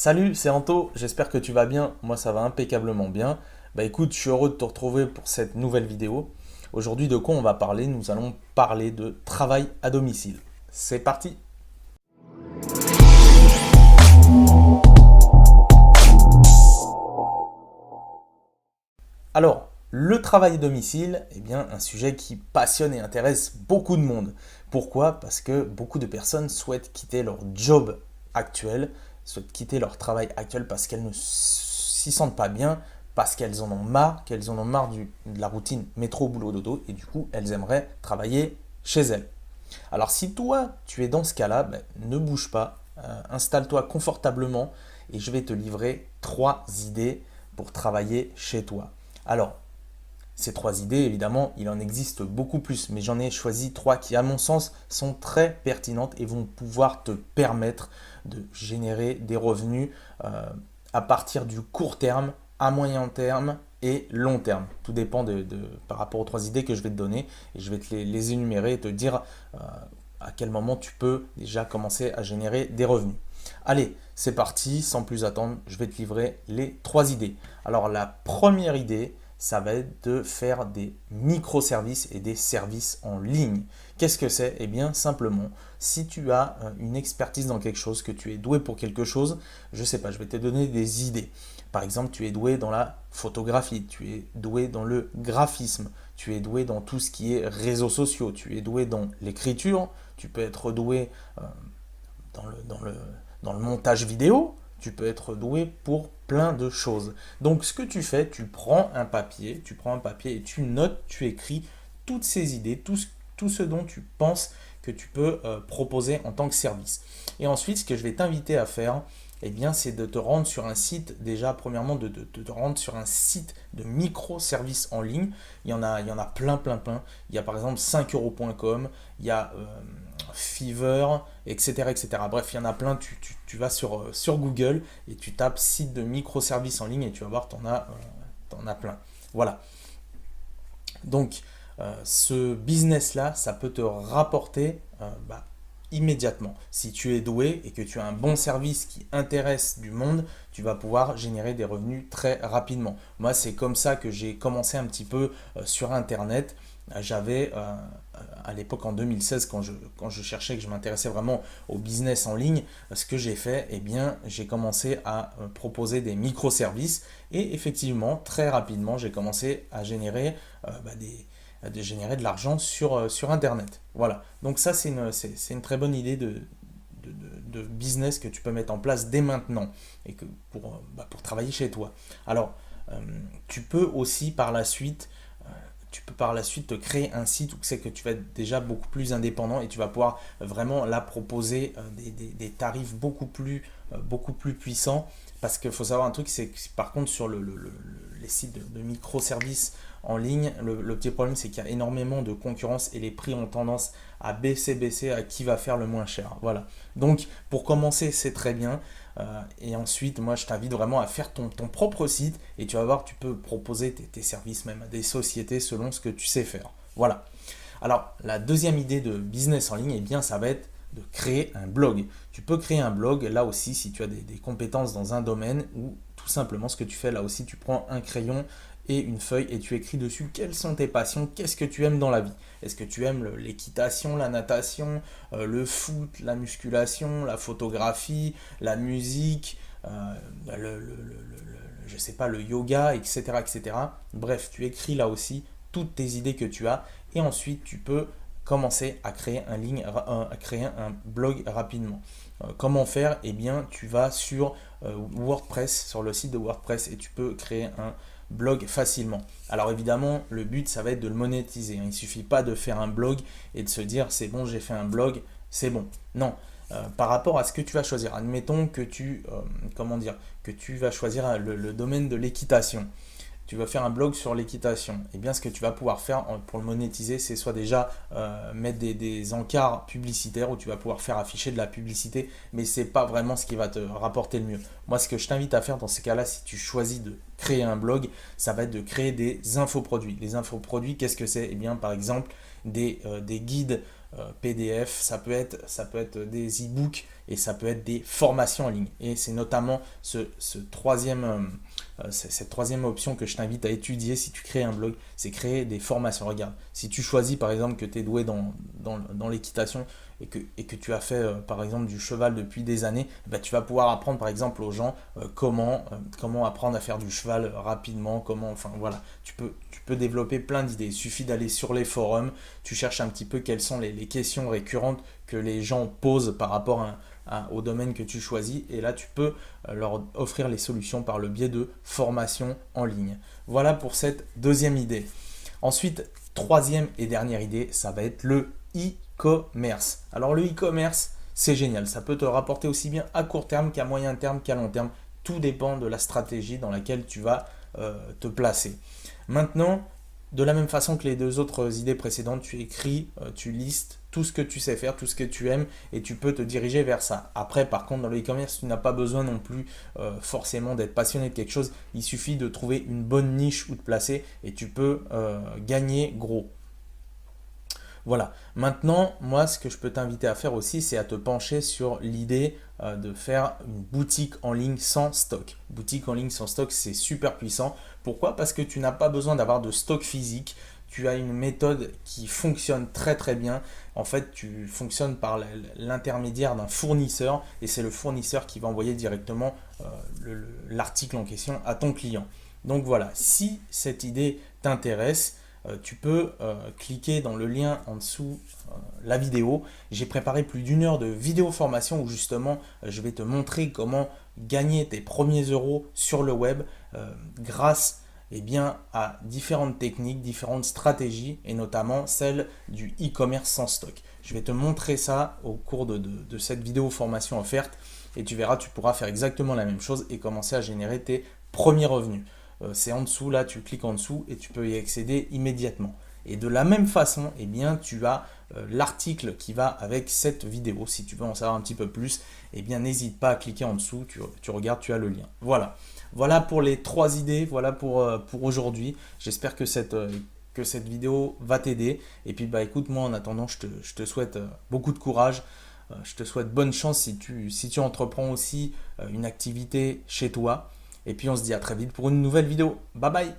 Salut, c'est Anto, j'espère que tu vas bien. Moi, ça va impeccablement bien. Bah écoute, je suis heureux de te retrouver pour cette nouvelle vidéo. Aujourd'hui, de quoi on va parler? Nous allons parler de travail à domicile. C'est parti! Alors, le travail à domicile, eh bien, un sujet qui passionne et intéresse beaucoup de monde. Pourquoi? Parce que beaucoup de personnes souhaitent quitter leur job actuel, souhaitent quitter leur travail actuel parce qu'elles ne s'y sentent pas bien, parce qu'elles en ont marre de la routine métro, boulot, dodo, et du coup, elles aimeraient travailler chez elles. Alors, si toi, tu es dans ce cas-là, ben, ne bouge pas, installe-toi confortablement et je vais te livrer trois idées pour travailler chez toi. Alors, ces trois idées, évidemment, il en existe beaucoup plus, mais j'en ai choisi trois qui, à mon sens, sont très pertinentes et vont pouvoir te permettre de générer des revenus à partir du court terme, à moyen terme et long terme. Tout dépend par rapport aux trois idées que je vais te donner et je vais te les énumérer et te dire à quel moment tu peux déjà commencer à générer des revenus. Allez, c'est parti, sans plus attendre, je vais te livrer les trois idées. Alors la première idée, ça va être de faire des microservices et des services en ligne. Qu'est-ce que c'est? Eh bien, simplement, si tu as une expertise dans quelque chose, que tu es doué pour quelque chose, je ne sais pas, je vais te donner des idées. Par exemple, tu es doué dans la photographie, tu es doué dans le graphisme, tu es doué dans tout ce qui est réseaux sociaux, tu es doué dans l'écriture, tu peux être doué dans le montage vidéo, tu peux être doué pour plein de choses. Donc ce que tu fais, tu prends un papier et tu notes, tu écris toutes ces idées, tout ce dont tu penses que tu peux proposer en tant que service. Et ensuite, ce que je vais t'inviter à faire, eh bien, c'est de te rendre sur un site, déjà, premièrement, de te rendre sur un site de microservices en ligne. Il y en a plein, plein, plein. Il y a par exemple 5euros.com, il y a Fiverr, etc., etc. Bref, il y en a plein. Tu vas sur Google et tu tapes site de microservices en ligne et tu vas voir, t'en as plein. Voilà. Donc, ce business-là, ça peut te rapporter immédiatement. Si tu es doué et que tu as un bon service qui intéresse du monde, tu vas pouvoir générer des revenus très rapidement. Moi, c'est comme ça que j'ai commencé un petit peu sur Internet. J'avais à l'époque en 2016, quand je cherchais, que je m'intéressais vraiment au business en ligne, ce que j'ai fait, eh bien, j'ai commencé à proposer des microservices et effectivement, très rapidement, j'ai commencé à générer de l'argent sur Internet. Voilà. Donc ça, c'est une très bonne idée de business que tu peux mettre en place dès maintenant et pour travailler chez toi. Alors, tu peux aussi par la suite te créer un site où c'est que tu vas être déjà beaucoup plus indépendant et tu vas pouvoir vraiment là proposer des tarifs beaucoup plus puissants. Parce qu'il faut savoir un truc, c'est que par contre sur les sites de microservices en ligne, le petit problème c'est qu'il y a énormément de concurrence et les prix ont tendance à baisser à qui va faire le moins cher. Voilà. Donc pour commencer, c'est très bien. Et ensuite, moi, je t'invite vraiment à faire ton propre site et tu vas voir, tu peux proposer tes services même à des sociétés selon ce que tu sais faire. Voilà. Alors, la deuxième idée de business en ligne, eh bien, ça va être de créer un blog. Tu peux créer un blog là aussi si tu as des compétences dans un domaine ou tout simplement ce que tu fais là aussi, tu prends un crayon et une feuille et tu écris dessus quelles sont tes passions, qu'est-ce que tu aimes dans la vie. Est-ce que tu aimes l'équitation, la natation, le foot, la musculation, la photographie, la musique, je sais pas, le yoga, etc., etc. Bref, tu écris là aussi toutes tes idées que tu as et ensuite tu peux commencer à créer à créer un blog rapidement. Comment faire? Eh bien, tu vas sur WordPress, sur le site de WordPress et tu peux créer un blog facilement. Alors évidemment, le but, ça va être de le monétiser. Il ne suffit pas de faire un blog et de se dire c'est bon, j'ai fait un blog, c'est bon. Non. Par rapport à ce que tu vas choisir, admettons que que tu vas choisir le domaine de l'équitation. Tu vas faire un blog sur l'équitation. Et bien, ce que tu vas pouvoir faire pour le monétiser, c'est soit déjà mettre des encarts publicitaires où tu vas pouvoir faire afficher de la publicité, mais c'est pas vraiment ce qui va te rapporter le mieux. Moi, ce que je t'invite à faire dans ces cas-là, si tu choisis de créer un blog, ça va être de créer des infoproduits. Les infoproduits, qu'est-ce que c'est? Eh bien, par exemple, des guides PDF, ça peut être des e-books, et ça peut être des formations en ligne. Et c'est notamment cette troisième option que je t'invite à étudier si tu crées un blog, c'est créer des formations. Regarde, si tu choisis par exemple que tu es doué dans l'équitation et que tu as fait par exemple du cheval depuis des années, bah, tu vas pouvoir apprendre par exemple aux gens comment apprendre à faire du cheval rapidement, enfin voilà, tu peux développer plein d'idées. Il suffit d'aller sur les forums, tu cherches un petit peu quelles sont les questions récurrentes que les gens posent par rapport au domaine que tu choisis, et là tu peux leur offrir les solutions par le biais de formations en ligne. Voilà pour cette deuxième idée. Ensuite, troisième et dernière idée, ça va être le e-commerce. Alors le e-commerce, c'est génial, ça peut te rapporter aussi bien à court terme qu'à moyen terme qu'à long terme. Tout dépend de la stratégie dans laquelle tu vas te placer. Maintenant, de la même façon que les deux autres idées précédentes, tu écris, tu listes tout ce que tu sais faire, tout ce que tu aimes, et tu peux te diriger vers ça. Après, par contre, dans le e-commerce, tu n'as pas besoin non plus forcément d'être passionné de quelque chose. Il suffit de trouver une bonne niche où te placer et tu peux gagner gros. Voilà. Maintenant, moi, ce que je peux t'inviter à faire aussi, c'est à te pencher sur l'idée de faire une boutique en ligne sans stock. Boutique en ligne sans stock, c'est super puissant. Pourquoi? Parce que tu n'as pas besoin d'avoir de stock physique. Tu as une méthode qui fonctionne très très bien. En fait, tu fonctionnes par l'intermédiaire d'un fournisseur et c'est le fournisseur qui va envoyer directement l'article en question à ton client. Donc voilà, si cette idée t'intéresse, tu peux cliquer dans le lien en dessous la vidéo. J'ai préparé plus d'une heure de vidéo formation où justement je vais te montrer comment gagner tes premiers euros sur le web grâce à différentes techniques, différentes stratégies et notamment celle du e-commerce sans stock. Je vais te montrer ça au cours de cette vidéo formation offerte et tu verras, tu pourras faire exactement la même chose et commencer à générer tes premiers revenus. C'est en dessous, là tu cliques en dessous et tu peux y accéder immédiatement. Et de la même façon, tu as l'article qui va avec cette vidéo. Si tu veux en savoir un petit peu plus, n'hésite pas à cliquer en dessous, tu regardes, tu as le lien. Voilà pour les 3 idées, voilà pour aujourd'hui. J'espère que cette vidéo va t'aider. Et puis écoute, moi en attendant, je te souhaite beaucoup de courage. Je te souhaite bonne chance si tu entreprends aussi une activité chez toi. Et puis on se dit à très vite pour une nouvelle vidéo. Bye bye!